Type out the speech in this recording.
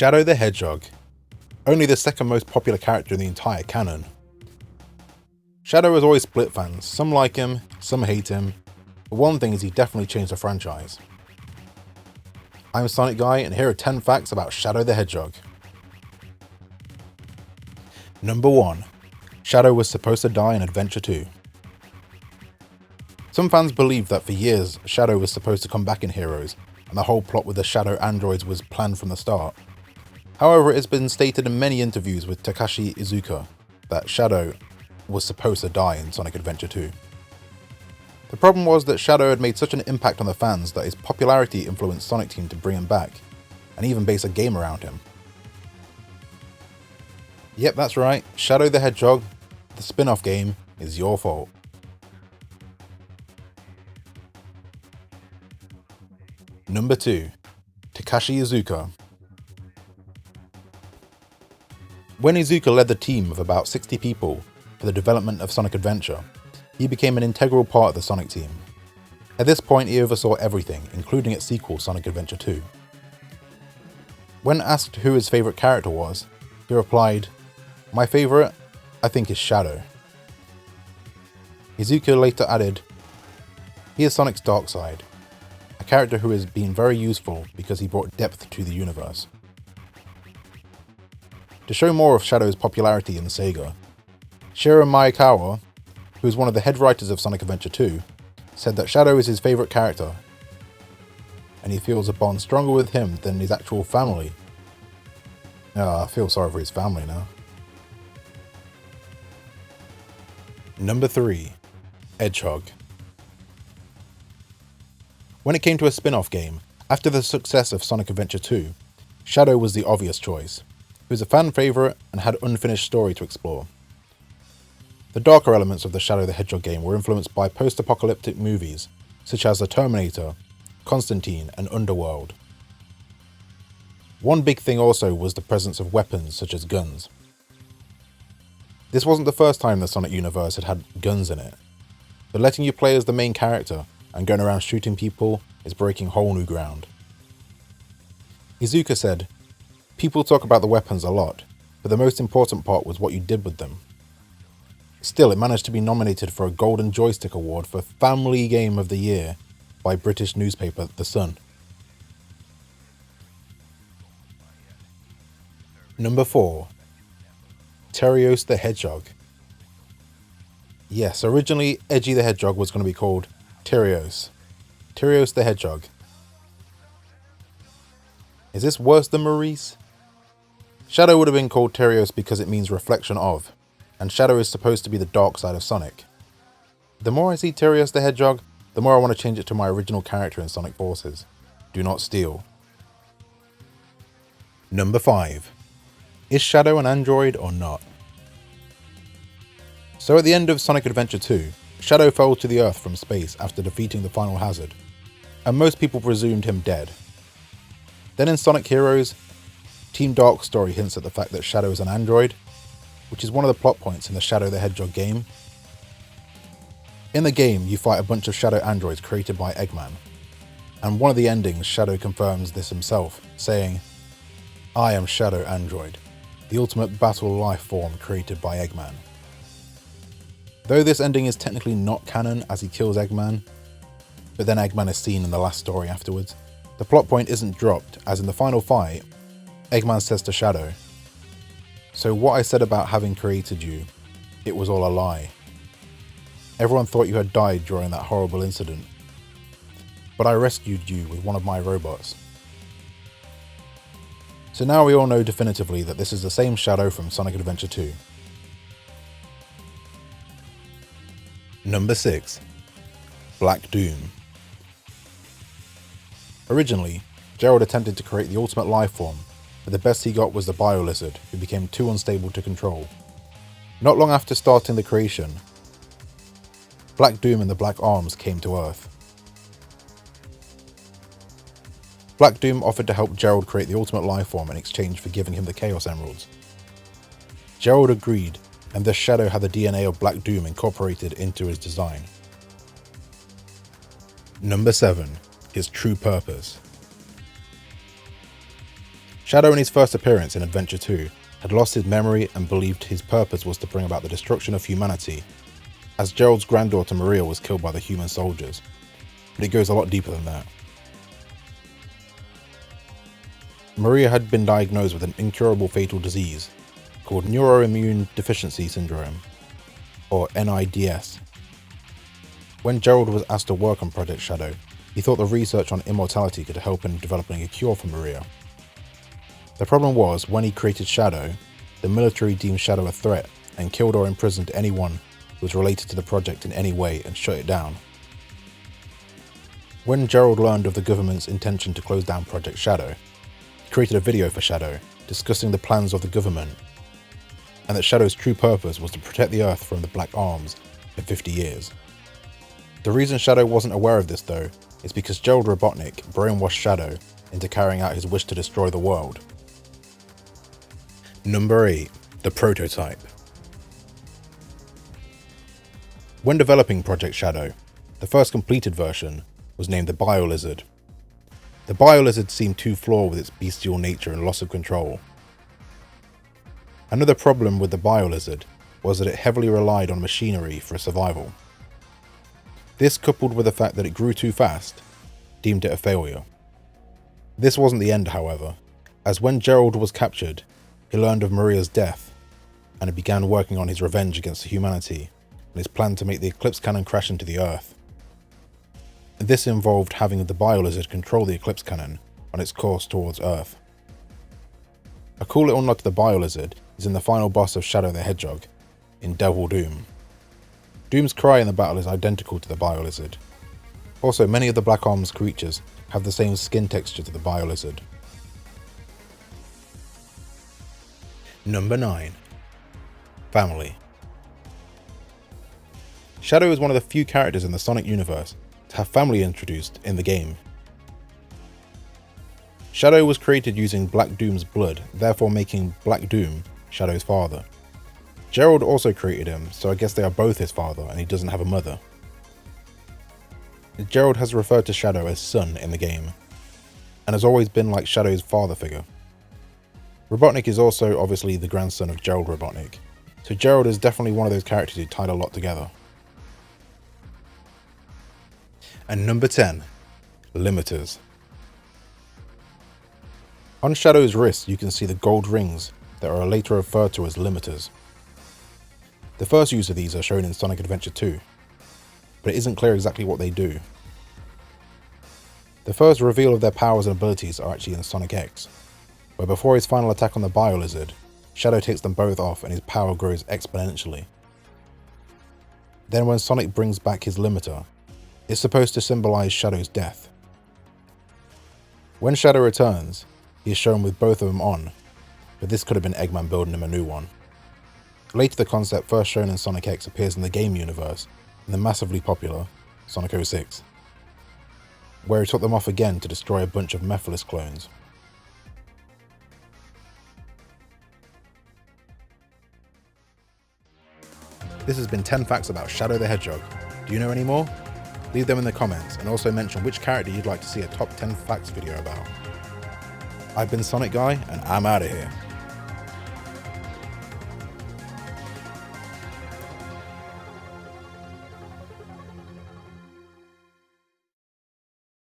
Shadow the Hedgehog, only the second most popular character in the entire canon. Shadow has always split fans, some like him, some hate him, but one thing is he definitely changed the franchise. I'm SonicGuy, and here are 10 facts about Shadow the Hedgehog. Number 1. Shadow was supposed to die in Adventure 2. Some fans believe that for years, Shadow was supposed to come back in Heroes, and the whole plot with the Shadow androids was planned from the start. However, it's been stated in many interviews with Takashi Iizuka that Shadow was supposed to die in Sonic Adventure 2. The problem was that Shadow had made such an impact on the fans that his popularity influenced Sonic Team to bring him back, and even base a game around him. Yep, that's right, Shadow the Hedgehog, the spin-off game, is your fault. Number 2. Takashi Iizuka. When Iizuka led the team of about 60 people for the development of Sonic Adventure, he became an integral part of the Sonic team. At this point, he oversaw everything, including its sequel, Sonic Adventure 2. When asked who his favourite character was, he replied, "My favourite, I think, is Shadow." Iizuka later added, "He is Sonic's dark side, a character who has been very useful because he brought depth to the universe." To show more of Shadow's popularity in Sega, Shigeru Maekawa, who is one of the head writers of Sonic Adventure 2, said that Shadow is his favourite character, and he feels a bond stronger with him than his actual family. I feel sorry for his family now. Number 3. Hedgehog. When it came to a spin-off game, after the success of Sonic Adventure 2, Shadow was the obvious choice. He was a fan favourite and had unfinished story to explore. The darker elements of the Shadow the Hedgehog game were influenced by post-apocalyptic movies, such as The Terminator, Constantine, and Underworld. One big thing also was the presence of weapons such as guns. This wasn't the first time the Sonic universe had had guns in it, but letting you play as the main character and going around shooting people is breaking whole new ground. Iizuka said, "People talk about the weapons a lot, but the most important part was what you did with them." Still, it managed to be nominated for a Golden Joystick Award for Family Game of the Year by British newspaper The Sun. Number 4. Terios the Hedgehog. Yes, originally Edgy the Hedgehog was going to be called Terios. Terios the Hedgehog. Is this worse than Maurice? Shadow would have been called Terios because it means reflection of, and Shadow is supposed to be the dark side of Sonic. The more I see Terios the Hedgehog, the more I want to change it to my original character in Sonic Forces. Do not steal. Number 5. Is Shadow an android or not? So at the end of Sonic Adventure 2, Shadow fell to the Earth from space after defeating the final hazard, and most people presumed him dead. Then in Sonic Heroes, Team Dark's story hints at the fact that Shadow is an android, which is one of the plot points in the Shadow the Hedgehog game. In the game, you fight a bunch of Shadow androids created by Eggman, and one of the endings, Shadow confirms this himself, saying, "I am Shadow Android, the ultimate battle life form created by Eggman." Though this ending is technically not canon as he kills Eggman, but then Eggman is seen in the last story afterwards, the plot point isn't dropped, as in the final fight, Eggman says to Shadow, "So what I said about having created you, it was all a lie. Everyone thought you had died during that horrible incident, but I rescued you with one of my robots." So now we all know definitively that this is the same Shadow from Sonic Adventure 2. Number 6. Black Doom. Originally, Gerald attempted to create the ultimate life form, but the best he got was the Bio-Lizard, who became too unstable to control. Not long after starting the creation, Black Doom and the Black Arms came to Earth. Black Doom offered to help Gerald create the ultimate life form in exchange for giving him the Chaos Emeralds. Gerald agreed, and thus Shadow had the DNA of Black Doom incorporated into his design. Number 7. His true purpose. Shadow in his first appearance in Adventure 2 had lost his memory and believed his purpose was to bring about the destruction of humanity, as Gerald's granddaughter Maria was killed by the human soldiers, but it goes a lot deeper than that. Maria had been diagnosed with an incurable fatal disease called Neuroimmune Deficiency Syndrome, or NIDS. When Gerald was asked to work on Project Shadow, he thought the research on immortality could help in developing a cure for Maria. The problem was, when he created Shadow, the military deemed Shadow a threat and killed or imprisoned anyone who was related to the project in any way and shut it down. When Gerald learned of the government's intention to close down Project Shadow, he created a video for Shadow discussing the plans of the government, and that Shadow's true purpose was to protect the Earth from the Black Arms for 50 years. The reason Shadow wasn't aware of this though is because Gerald Robotnik brainwashed Shadow into carrying out his wish to destroy the world. Number 8. The Prototype. When developing Project Shadow, the first completed version was named the Biolizard. The Biolizard seemed too flawed with its bestial nature and loss of control. Another problem with the Biolizard was that it heavily relied on machinery for survival. This, coupled with the fact that it grew too fast, deemed it a failure. This wasn't the end, however, as when Gerald was captured, he learned of Maria's death, and he began working on his revenge against humanity and his plan to make the Eclipse Cannon crash into the Earth. This involved having the Biolizard control the Eclipse Cannon on its course towards Earth. A cool little nod to the Biolizard is in the final boss of Shadow the Hedgehog, in Devil Doom. Doom's cry in the battle is identical to the Biolizard. Also, many of the Black Arms creatures have the same skin texture to the Biolizard. Number 9. Family. Shadow is one of the few characters in the Sonic universe to have family introduced in the game. Shadow was created using Black Doom's blood, therefore making Black Doom Shadow's father. Gerald also created him, so I guess they are both his father and he doesn't have a mother. Gerald has referred to Shadow as son in the game, and has always been like Shadow's father figure. Robotnik is also obviously the grandson of Gerald Robotnik, so Gerald is definitely one of those characters who tied a lot together. And number 10. Limiters. On Shadow's wrist you can see the gold rings that are later referred to as limiters. The first use of these are shown in Sonic Adventure 2, but it isn't clear exactly what they do. The first reveal of their powers and abilities are actually in Sonic X, where before his final attack on the Biolizard, Shadow takes them both off and his power grows exponentially. Then when Sonic brings back his limiter, it's supposed to symbolize Shadow's death. When Shadow returns, he is shown with both of them on, but this could have been Eggman building him a new one. Later the concept first shown in Sonic X appears in the game universe in the massively popular Sonic 06, where he took them off again to destroy a bunch of Mephiles clones. This has been 10 facts about Shadow the Hedgehog. Do you know any more? Leave them in the comments and also mention which character you'd like to see a top 10 facts video about. I've been SonicGuy and I'm out of here.